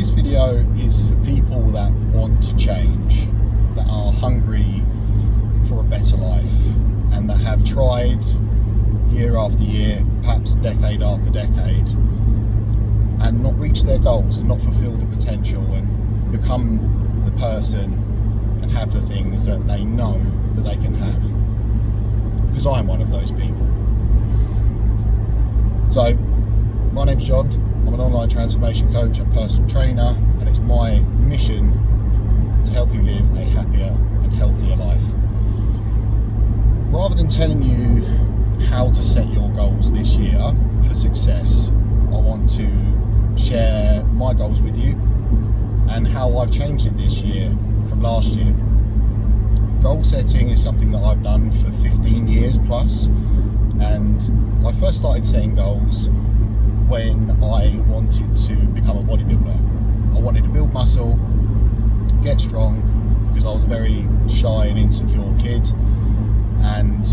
This video is for people that want to change, that are hungry for a better life, and that have tried year after year, perhaps decade after decade, and not reached their goals and not fulfilled the potential and become the person and have the things that they know that they can have. Because I'm one of those people. So, my name's John. I'm an online transformation coach and personal trainer, and it's my mission to help you live a happier and healthier life. Rather than telling you how to set your goals this year for success, I want to share my goals with you and how I've changed it this year from last year. Goal setting is something that I've done for 15 years plus, and I first started setting goals when I wanted to become a bodybuilder. I wanted to build muscle, get strong, because I was a very shy and insecure kid, and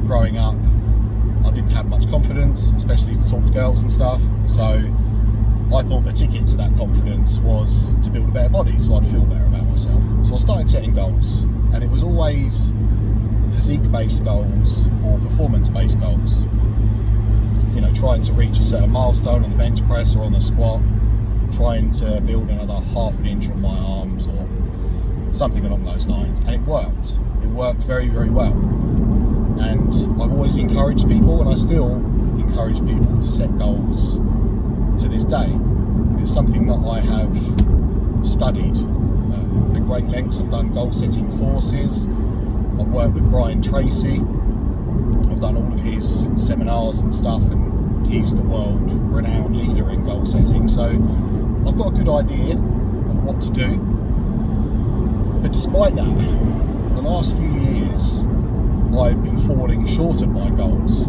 growing up I didn't have much confidence, especially to talk to girls and stuff, so I thought the ticket to that confidence was to build a better body so I'd feel better about myself. So I started setting goals, and it was always physique-based goals or performance-based goals. You know, trying to reach a certain milestone on the bench press or on the squat, trying to build another half an inch on my arms or something along those lines. And it worked. It worked very, very well. And I've always encouraged people, and I still encourage people to set goals to this day. It's something that I have studied at great lengths. I've done goal setting courses. I've worked with Brian Tracy. I've done all of his seminars and stuff, and he's the world renowned leader in goal setting. So I've got a good idea of what to do. But despite that, the last few years I've been falling short of my goals,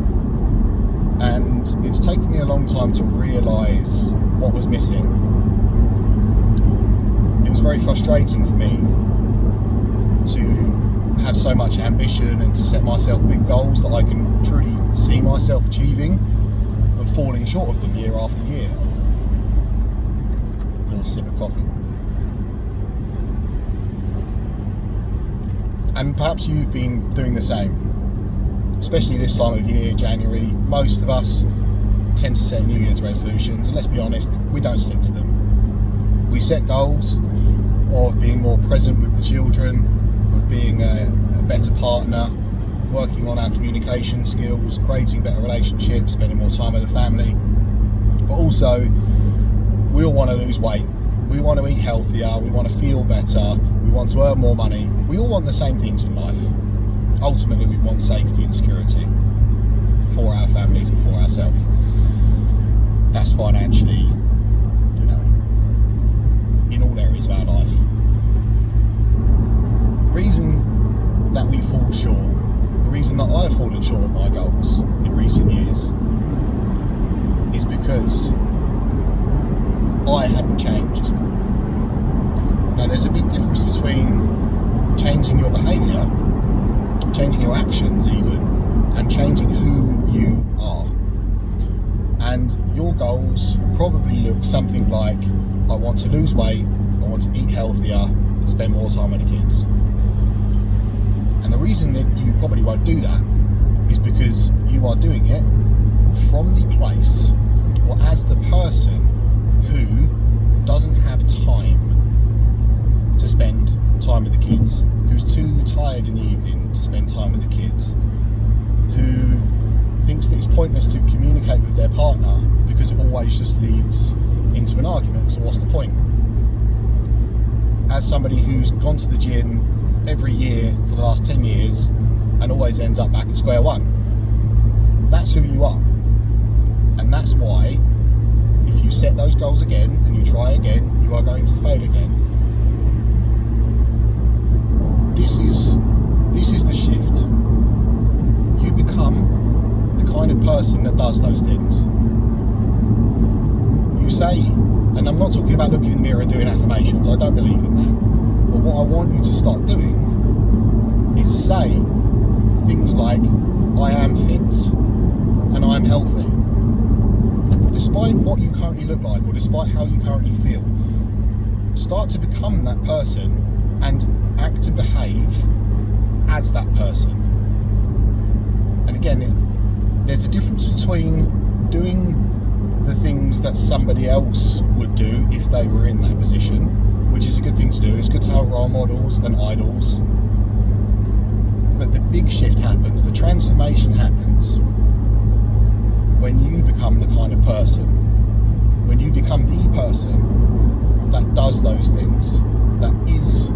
and it's taken me a long time to realise what was missing. It was very frustrating for me to have so much ambition and to set myself big goals that I can truly see myself achieving, but falling short of them year after year. A little sip of coffee. And perhaps you've been doing the same, especially this time of year, January. Most of us tend to set New Year's resolutions, and let's be honest, we don't stick to them. We set goals of being more present with the children, of being a better partner, working on our communication skills, creating better relationships, spending more time with the family. But also, we all want to lose weight. We want to eat healthier, we want to feel better, we want to earn more money. We all want the same things in life. Ultimately, we want safety and security for our families and for ourselves. That's financially, in all areas of our life. The reason that we fall short, the reason that I have fallen short of my goals in recent years, is because I hadn't changed. Now, there's a big difference between changing your behaviour, changing your actions even, and changing who you are. And your goals probably look something like, I want to lose weight, I want to eat healthier, spend more time with the kids. And the reason that you probably won't do that is because you are doing it from the place, or as the person who doesn't have time to spend time with the kids, who's too tired in the evening to spend time with the kids, who thinks that it's pointless to communicate with their partner because it always just leads into an argument. So what's the point? As somebody who's gone to the gym every year for the last 10 years and always ends up back at square one, that's who you are. And that's why if you set those goals again and you try again, you are going to fail again. This is the shift. You become the kind of person that does those things. You say, and I'm not talking about looking in the mirror and doing affirmations, I don't believe in that. But what I want you to start doing is say things like, I am fit and I am healthy. Despite what you currently look like, or despite how you currently feel, start to become that person and act and behave as that person. And again, there's a difference between doing the things that somebody else would do if they were in that position, which is a good thing to do. It's good to have role models and idols. But the big shift happens, the transformation happens when you become the kind of person, when you become the person that does those things, that is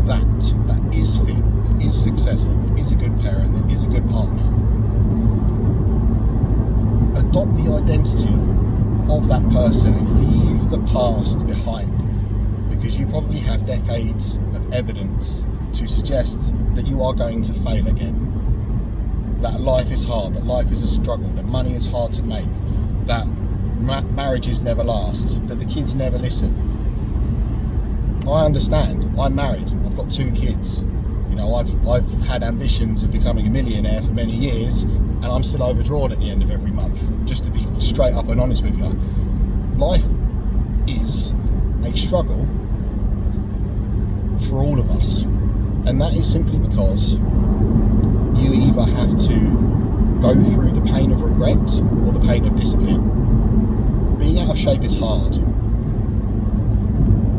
fit, that is successful, that is a good parent, that is a good partner. Adopt the identity of that person and leave the past behind, because you probably have decades of evidence to suggest that you are going to fail again, that life is hard, that life is a struggle, that money is hard to make, that marriages never last, that the kids never listen. I understand. I'm married. I've got 2 kids. You know, I've had ambitions of becoming a millionaire for many years, and I'm still overdrawn at the end of every month, just to be straight up and honest with you. Life is a struggle for all of us, and that is simply because you either have to go through the pain of regret or the pain of discipline. Being out of shape is hard.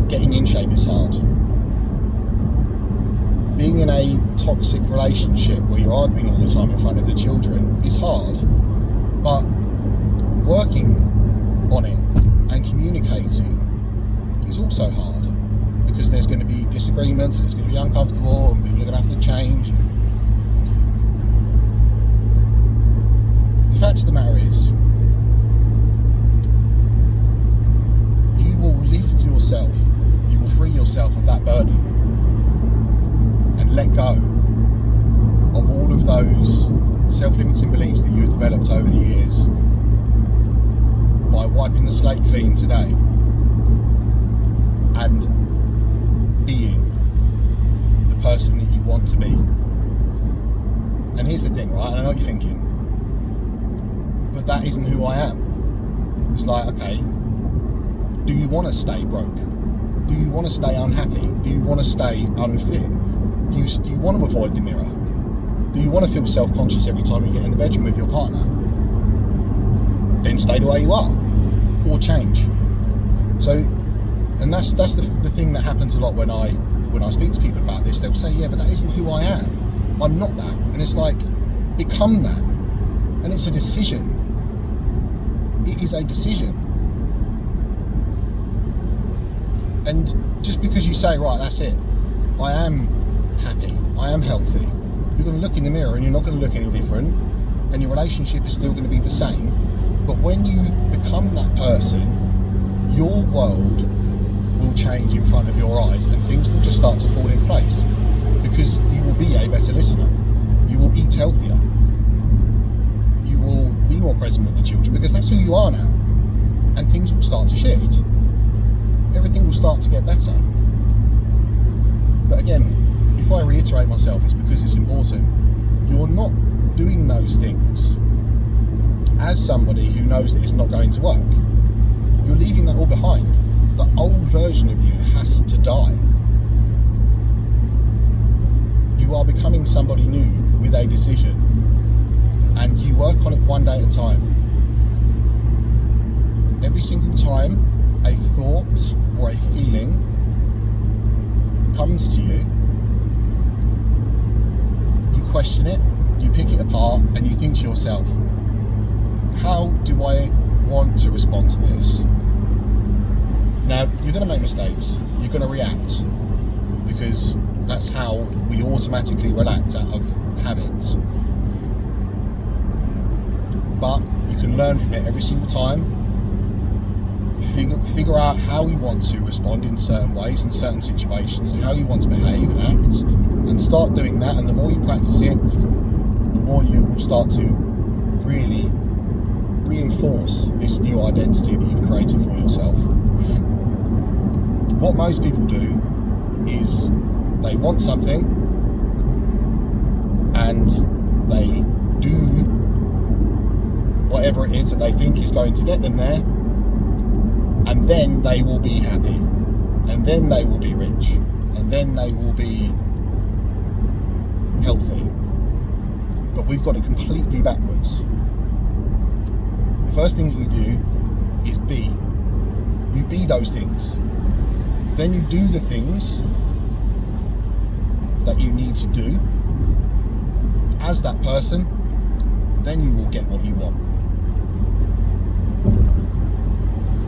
Getting in shape is hard. Being in a toxic relationship where you're arguing all the time in front of the children is hard, but working on it and communicating is also hard, because there's going to be disagreements and it's going to be uncomfortable and people are going to have to change. And the fact of the matter is, you will lift yourself, you will free yourself of that burden and let go of all of those self-limiting beliefs that you've developed over the years by wiping the slate clean today and being the person that you want to be. And here's the thing, right? And I know what you're thinking, but that isn't who I am. It's like, okay, do you want to stay broke? Do you want to stay unhappy? Do you want to stay unfit? Do you want to avoid the mirror? Do you want to feel self-conscious every time you get in the bedroom with your partner? Then stay the way you are, or change. So, and that's the thing that happens a lot when I speak to people about this. They'll say, yeah, but that isn't who I am. I'm not that. And it's like, become that. And it's a decision. It is a decision. And just because you say, right, that's it, I am happy, I am healthy, you're going to look in the mirror and you're not going to look any different, and your relationship is still going to be the same. But when you become that person, your world will change in front of your eyes and things will just start to fall in place, because you will be a better listener, you will eat healthier, you will be more present with the children, because that's who you are now, and things will start to shift. Everything will start to get better. But again, if I reiterate myself, it's because it's important. You're not doing those things as somebody who knows that it's not going to work. You're leaving that all behind. The old version of you has to die. You are becoming somebody new with a decision, and you work on it one day at a time. Every single time a thought or a feeling comes to you, you question it, you pick it apart, and you think to yourself, how do I want to respond to this? Now, you're going to make mistakes, you're going to react, because that's how we automatically react out of habit. But you can learn from it every single time. Figure out how you want to respond in certain ways, in certain situations, and how you want to behave and act, and start doing that. And the more you practice it, the more you will start to really reinforce this new identity that you've created for yourself. What most people do is they want something and they do whatever it is that they think is going to get them there, and then they will be happy. and then they will be rich, and then they will be healthy. But we've got it completely backwards. The first thing we do is be. You be those things. Then you do the things that you need to do as that person. Then you will get what you want.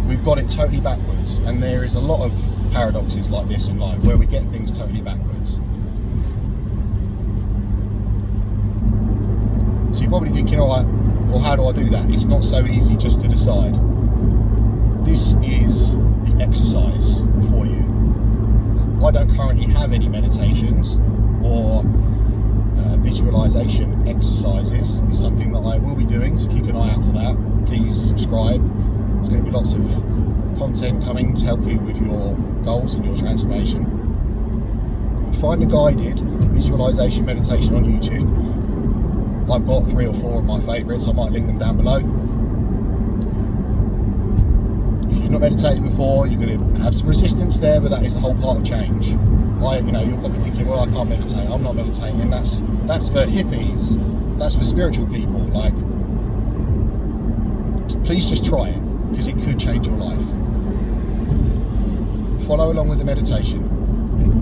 We've got it totally backwards, and there is a lot of paradoxes like this in life where we get things totally backwards. So you're probably thinking, alright, well, how do I do that? It's not so easy just to decide. This is the exercise for you. I don't currently have any meditations or visualization exercises. It's something that I will be doing, so keep an eye out for that. Please subscribe. There's going to be lots of content coming to help you with your goals and your transformation. Find a guided visualization meditation on YouTube. I've got 3 or 4 of my favourites. I might link them down below. If you've not meditated before, you're going to have some resistance there, but that is the whole part of change. You're probably thinking, well, I can't meditate. I'm not meditating. That's for hippies. That's for spiritual people. Please just try it, because it could change your life. Follow along with the meditation.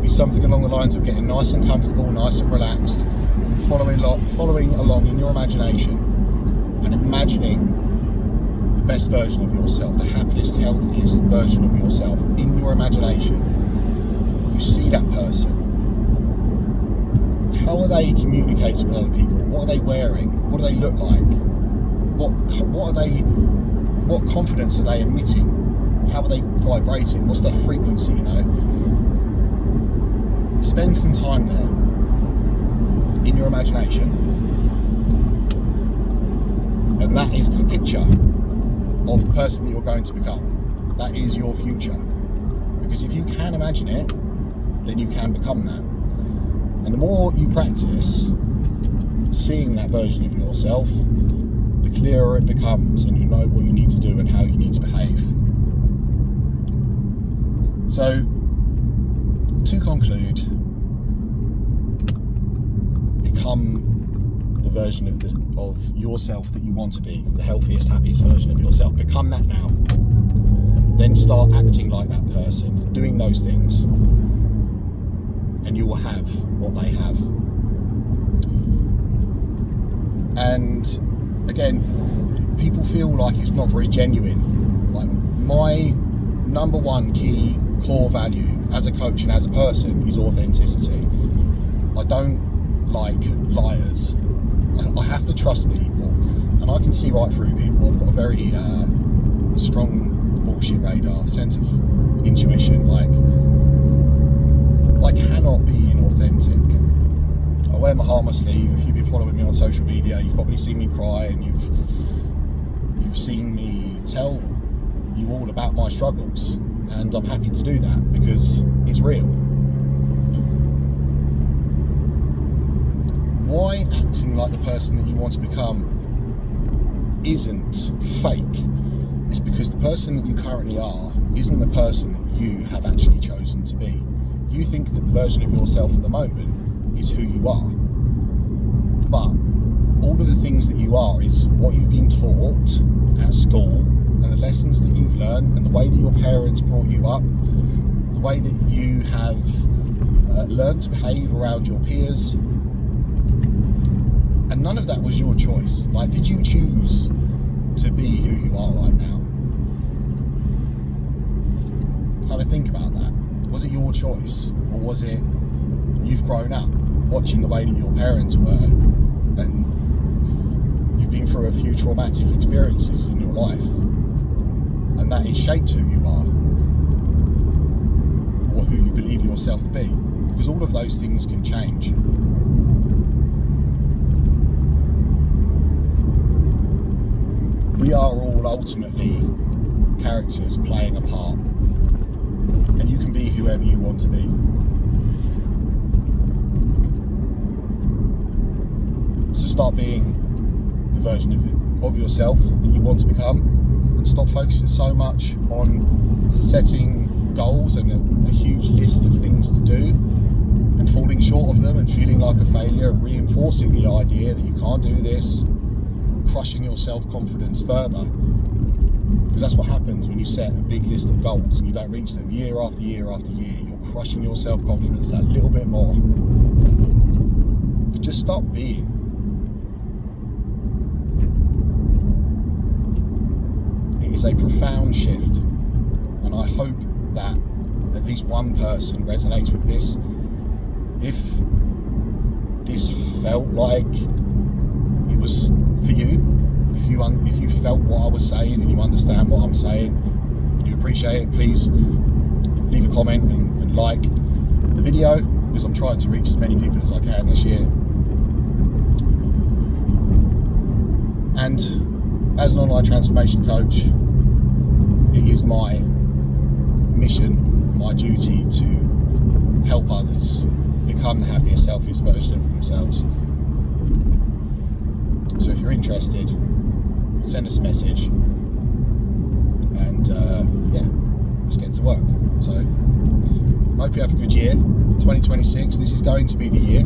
Be something along the lines of getting nice and comfortable, nice and relaxed, and following along in your imagination and imagining the best version of yourself, the happiest, healthiest version of yourself in your imagination. You see that person. How are they communicating with other people? What are they wearing? What do they look like? What confidence are they emitting? How are they vibrating? What's their frequency, Spend some time there in your imagination, and that is the picture of the person that you're going to become. That is your future. Because if you can imagine it, then you can become that. And the more you practice seeing that version of yourself, the clearer it becomes, and you know what you need to do and how you need to behave. So, to conclude, become the version of yourself that you want to be, the healthiest, happiest version of yourself. Become that now. Then start acting like that person and doing those things, and you will have what they have. And again, people feel like it's not very genuine. My number one key core value as a coach and as a person is authenticity. I don't like liars. I have to trust people, and I can see right through people. I've got a very strong bullshit radar, sense of intuition. I cannot be inauthentic. I wear my heart on my sleeve. If you've been following me on social media, you've probably seen me cry, and you've seen me tell you all about my struggles, and I'm happy to do that because it's real. Why acting like the person that you want to become isn't fake is because the person that you currently are isn't the person that you have actually chosen to be. You think that the version of yourself at the moment is who you are, but all of the things that you are is what you've been taught at school, and the lessons that you've learned, and the way that your parents brought you up, the way that you have learned to behave around your peers. And none of that was your choice. Did you choose to be who you are right now? Have a think about that. Was it your choice, or was it you've grown up watching the way that your parents were, and you've been through a few traumatic experiences in your life, and that has shaped who you are, or who you believe yourself to be? Because all of those things can change. We are all ultimately characters playing a part, and you can be whoever you want to be. So start being the version of yourself that you want to become, and stop focusing so much on setting goals and a huge list of things to do, and falling short of them and feeling like a failure and reinforcing the idea that you can't do this, crushing your self-confidence further. Because that's what happens when you set a big list of goals and you don't reach them year after year after year. You're crushing your self-confidence that little bit more. Just stop being. It is a profound shift, and I hope that at least one person resonates with this. If this felt like it was for you, if you felt what I was saying and you understand what I'm saying and you appreciate it, please leave a comment and like the video, because I'm trying to reach as many people as I can this year. And as an online transformation coach, it is my mission, my duty to help others become the happiest, healthiest version of themselves. So if you're interested, send us a message, and let's get to work. So I hope you have a good year. 2026, this is going to be the year.